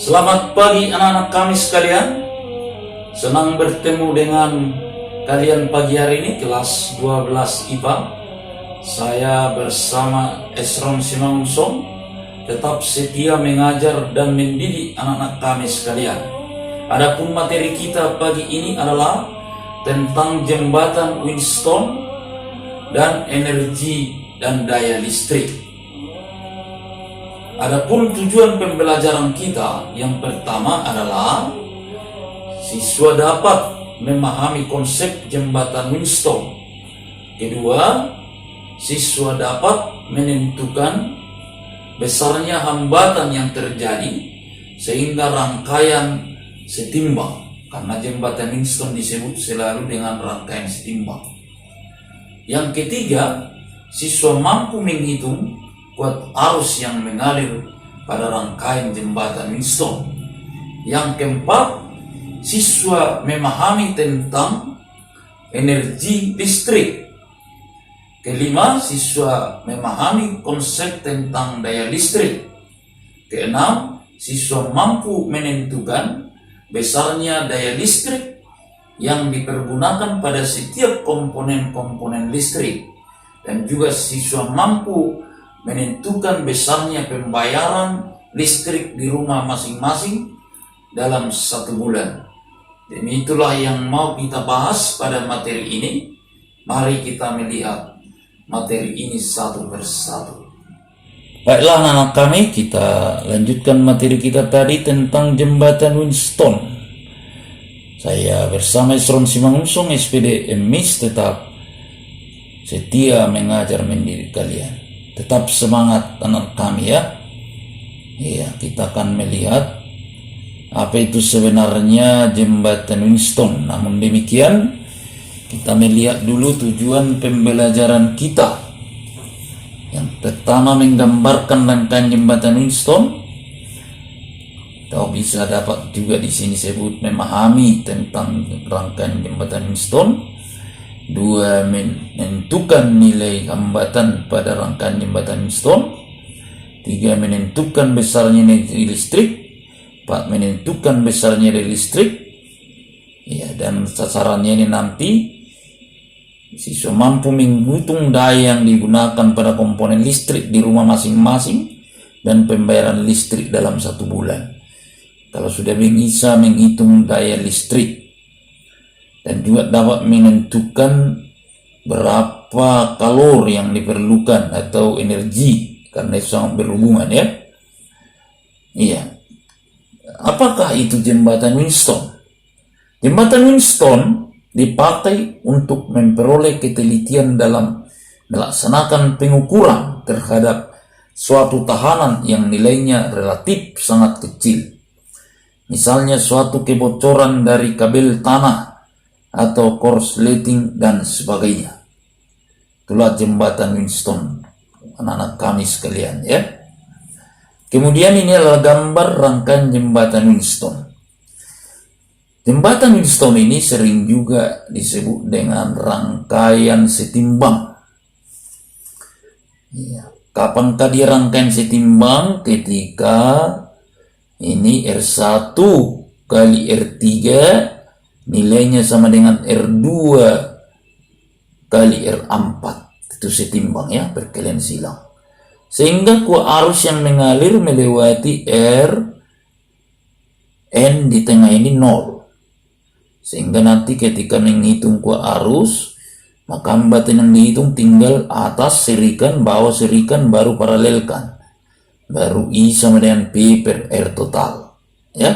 Selamat pagi anak-anak kami sekalian. Senang bertemu dengan kalian pagi hari ini kelas 12 IPA. Saya bersama Esron Simangunsong tetap setia mengajar dan mendidik anak-anak kami sekalian. Adapun materi kita pagi ini adalah tentang jembatan Winston dan energi dan daya listrik. Adapun tujuan pembelajaran kita yang pertama adalah siswa dapat memahami konsep jembatan Winston. Kedua, siswa dapat menentukan besarnya hambatan yang terjadi sehingga rangkaian setimbang, karena jembatan Winston disebut selalu dengan rangkaian setimbang. Yang ketiga, siswa mampu menghitung kuat arus yang mengalir pada rangkaian jembatan Winston. Yang keempat, siswa memahami tentang energi listrik. Kelima, siswa memahami konsep tentang daya listrik. Keenam, siswa mampu menentukan besarnya daya listrik yang dipergunakan pada setiap komponen-komponen listrik. Dan juga siswa mampu menentukan besarnya pembayaran listrik di rumah masing-masing dalam 1 bulan. Dan itulah yang mau kita bahas pada materi ini. Mari kita melihat materi ini satu persatu. Baiklah anak-anak kami, kita lanjutkan materi kita tadi tentang jembatan Winston. Saya bersama Esron Simangunsong SPD MIS tetap setia mengajar mendidik kalian. Tetap semangat anak kami ya. Iya, kita akan melihat apa itu sebenarnya jembatan Winston. Namun demikian, kita melihat dulu tujuan pembelajaran kita. Yang pertama, menggambarkan rangkaian jembatan Winston. Atau bisa dapat juga di sini sebut memahami tentang rangkaian jembatan Winston. 2, menentukan nilai hambatan pada rangkaian jembatan Winston. 3, menentukan besarnya energi listrik. 4, menentukan besarnya daya listrik. Ya, dan sasarannya ini nanti siswa mampu menghitung daya yang digunakan pada komponen listrik di rumah masing-masing dan pembayaran listrik dalam 1 bulan. Kalau sudah bisa menghitung daya listrik, dan juga dapat menentukan berapa kalori yang diperlukan atau energi, karena itu sangat berhubungan ya. Iya. Apakah itu jembatan Winston? Jembatan Winston dipakai untuk memperoleh ketelitian dalam melaksanakan pengukuran terhadap suatu tahanan yang nilainya relatif sangat kecil. Misalnya suatu kebocoran dari kabel tanah atau korsleting dan sebagainya. Itulah jembatan Winston anak-anak kami sekalian ya. Kemudian ini adalah gambar rangkaian jembatan Winston. Jembatan Winston ini sering juga disebut dengan rangkaian setimbang. Ya, kapankah dia rangkaian setimbang? Ketika ini R1 kali R3 nilainya sama dengan R2 kali R4. Itu setimbang ya, perkalian silang. Sehingga kuat arus yang mengalir melewati Rn di tengah ini 0. Sehingga nanti ketika menghitung kuat arus, maka hambatan yang dihitung tinggal atas serikan, bawah serikan, baru paralelkan. Baru I sama dengan P per R total. Ya,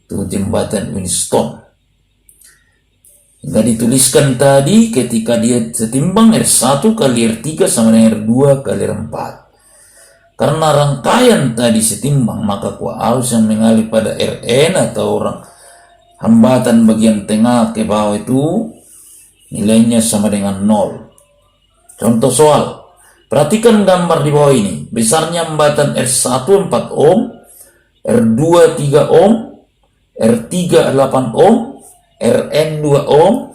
itu jembatan Winston. Nggak dituliskan tadi ketika dia setimbang R1 kali R3 sama dengan R2 kali R4. Karena rangkaian tadi setimbang, maka kuat arus yang mengalir pada Rn atau hambatan bagian tengah ke bawah itu nilainya sama dengan 0. Contoh soal. Perhatikan gambar di bawah ini. Besarnya hambatan R1 4 ohm, R2 3 ohm, R3 8 ohm, Rn 2 ohm,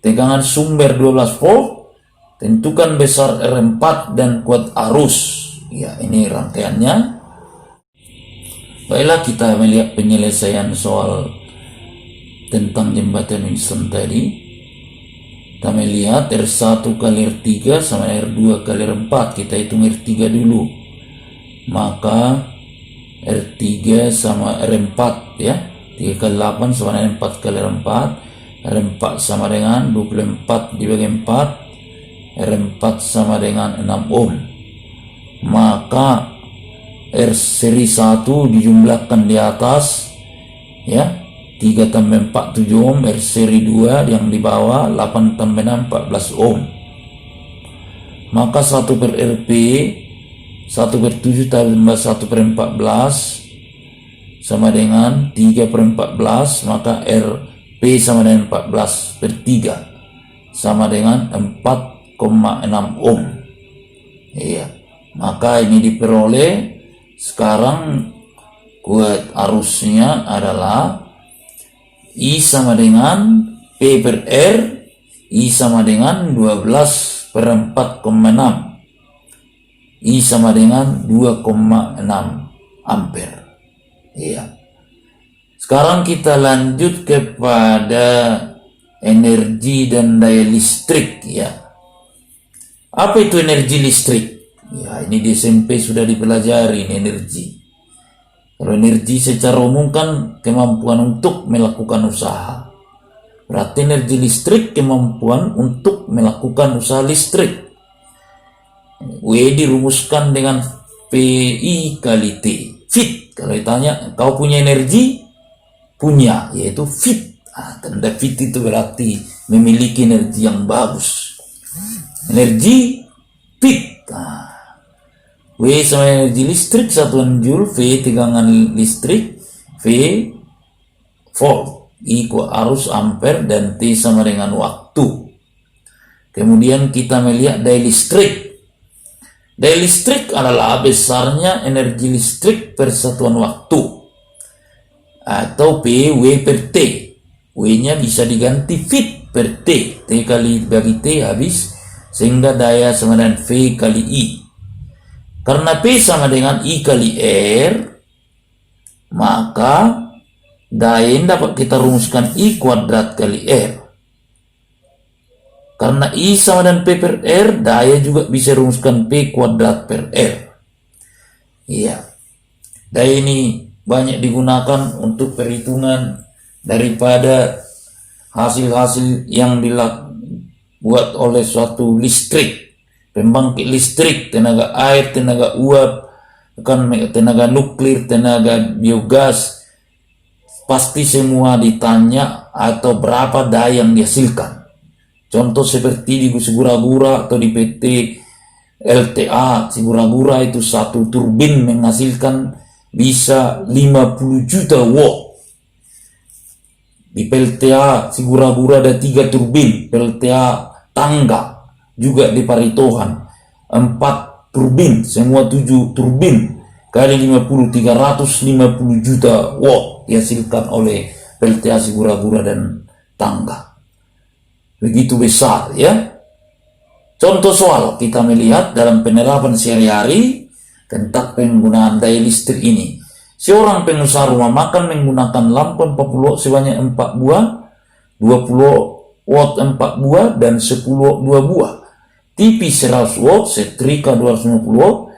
tegangan sumber 12 volt, tentukan besar R4 dan kuat arus. Ya, ini rangkaiannya. Baiklah, kita melihat penyelesaian soal tentang jembatan Wilson tadi. Kita melihat R1 kali R3 sama R2 kali R4. Kita hitung R3 dulu. Maka R3 sama R4 ya. 3 kali 8 sama dengan 4 kali R4. R4 sama dengan 24 dibagi 4. R4 sama dengan 6 ohm. Maka R seri 1 dijumlahkan di atas ya, 3 tambah 4 7 ohm. R seri 2 yang di bawah 8 tambah 6 14 ohm. Maka 1 per Rp 1 per 7 tambah 1 per 14 sama dengan 3 per 14. Maka Rp sama dengan 14 per 3 sama dengan 4,6 ohm. Iya. Maka ini diperoleh. Sekarang kuat arusnya adalah I sama dengan P per R. I sama dengan 12 per 4,6. I sama dengan 2,6 ampere. Iya. Sekarang kita lanjut kepada energi dan daya listrik ya. Apa itu energi listrik? Ya, ini di SMP sudah dipelajari energi. Kalau energi secara umum kan kemampuan untuk melakukan usaha. Berarti energi listrik kemampuan untuk melakukan usaha listrik. W dirumuskan dengan PI kali T. Fit. Kalau ditanya, kau punya energi? Punya, yaitu fit. Tanda fit itu berarti memiliki energi yang bagus. Energi fit. W sama energi listrik satuan joule, V tegangan listrik, V volt, I arus ampere, dan T sama dengan waktu. Kemudian kita melihat daya listrik. Daya listrik adalah besarnya energi listrik per satuan waktu, atau PW per T. W-nya bisa diganti fit per T. T kali bagi T habis, sehingga daya sama dengan V kali I. Karena P sama dengan I kali R, maka daya ini dapat kita rumuskan I kuadrat kali R. Karena I sama dengan P per R, daya juga bisa rumuskan P kuadrat per R. Iya. Daya ini banyak digunakan untuk perhitungan daripada hasil-hasil yang dibuat oleh suatu listrik. Pembangkit listrik, tenaga air, tenaga uap, tenaga nuklir, tenaga biogas, pasti semua ditanya atau berapa daya yang dihasilkan. Contoh seperti di Sigura-gura atau di PT LTA Sigura-gura itu satu turbin menghasilkan bisa 50 juta watt. Di PLTA Sigura-gura ada 3 turbin, PLTA Tangga juga di Paritohan 4 turbin, semua 7 turbin kali 50, 350 juta watt dihasilkan oleh PLTA Sigura-gura dan Tangga. Begitu besar ya. Contoh soal kita melihat dalam penerapan sehari-hari tentang penggunaan daya listrik ini. Seorang pengusaha rumah makan menggunakan lampu 40 watt sebanyak 4 buah, 20 watt 4 buah, dan 10 watt 2 buah. TV 100 watt, setrika 250 watt,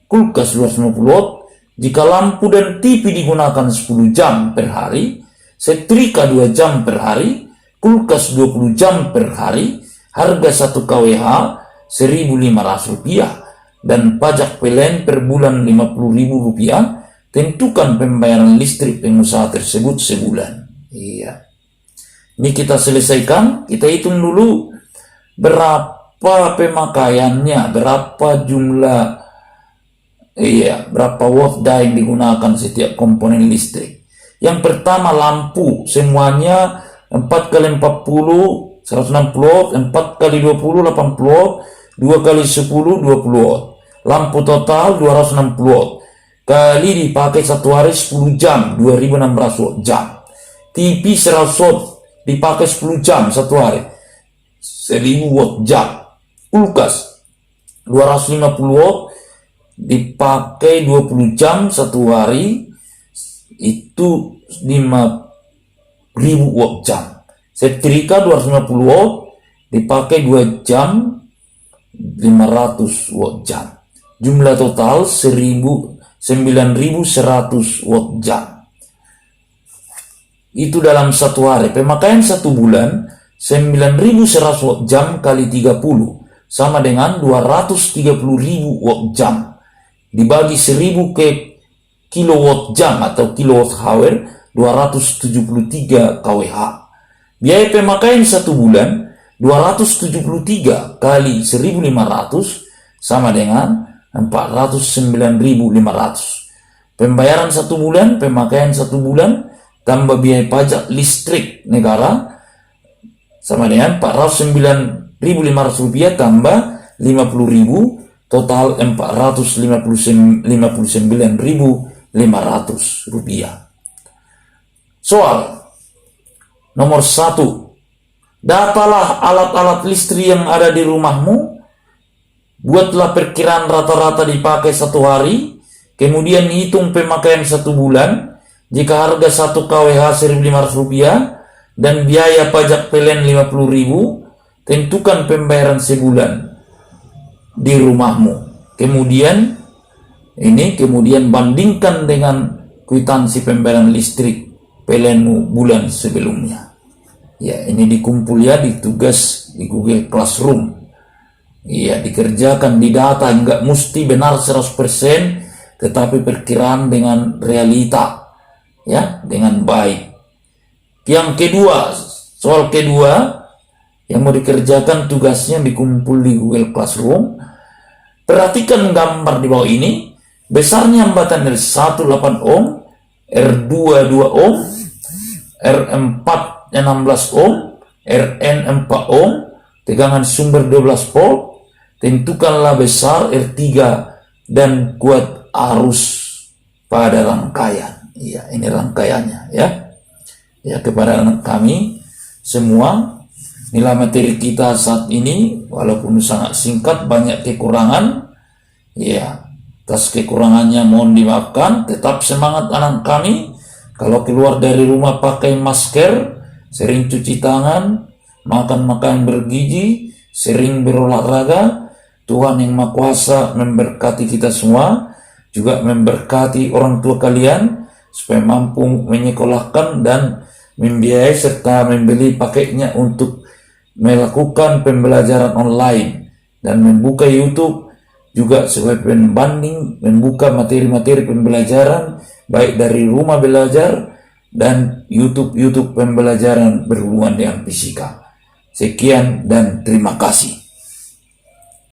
kulkas 250 watt. Jika lampu dan TV digunakan 10 jam per hari, setrika 2 jam per hari, kulkas 20 jam per hari, harga 1 kWh Rp1.500, dan pajak PLN per bulan Rp50.000, tentukan pembayaran listrik pengusaha tersebut sebulan. Iya. Ini kita selesaikan, kita hitung dulu berapa pemakaiannya, berapa jumlah, berapa watt daya yang digunakan setiap komponen listrik. Yang pertama lampu, semuanya 4 kali 40 160 watt, 4 kali 20 80 watt, 2 kali 10 20 watt. Lampu total 260 watt. Kali dipakai satu hari 10 jam, 2600 watt jam. TV 100 watt dipakai 10 jam satu hari, 1000 watt jam. Kulkas 250 watt dipakai 20 jam satu hari, itu 5.000 watt jam. Setrika 250 watt dipakai 2 jam 500 watt jam. Jumlah total 9.100 watt jam. Itu dalam satu hari. Pemakaian satu bulan 9.100 watt jam kali 30 sama dengan 230.000 watt jam. Dibagi 1000 ke kilowatt jam atau kilowatt hour 273 kWh. Biaya pemakaian satu bulan 273 kali 1.500 sama dengan 409.500. Pembayaran satu bulan, pemakaian satu bulan tambah biaya pajak listrik negara sama dengan 409.500 rupiah tambah 50.000, total 459.500 rupiah. Soal nomor 1. Datalah alat-alat listrik yang ada di rumahmu. Buatlah perkiraan rata-rata dipakai satu hari. Kemudian hitung pemakaian satu bulan. Jika harga 1 kWh 1.500 rupiah dan biaya pajak PLN 50.000, tentukan pembayaran sebulan di rumahmu. Kemudian bandingkan dengan kwitansi pembayaran listrik PLN bulan sebelumnya. Ya, ini dikumpul ya di tugas di Google Classroom. Ya, dikerjakan di data, enggak mesti benar 100%, tetapi perkiraan dengan realita. Ya, dengan baik. Yang kedua, soal kedua yang mau dikerjakan tugasnya dikumpul di Google Classroom. Perhatikan gambar di bawah ini. Besarnya hambatan R1 8 ohm, R2 2 ohm, R4 16 ohm, Rn 4 ohm, tegangan sumber 12 volt. Tentukanlah besar R3 dan kuat arus pada rangkaian. Ya, ini rangkaiannya ya. Ya, kepada anak kami semua, nilai materi kita saat ini walaupun sangat singkat banyak kekurangan. Ya, atas kekurangannya mohon dimaafkan. Tetap semangat anak kami. Kalau keluar dari rumah pakai masker, sering cuci tangan, makan makanan bergizi, sering berolahraga. Tuhan yang Maha Kuasa memberkati kita semua, juga memberkati orang tua kalian supaya mampu menyekolahkan dan membiayai serta membeli paketnya untuk melakukan pembelajaran online dan membuka YouTube juga sebagai pembanding, membuka materi-materi pembelajaran baik dari rumah belajar dan YouTube pembelajaran berhubungan dengan fisika. Sekian dan terima kasih.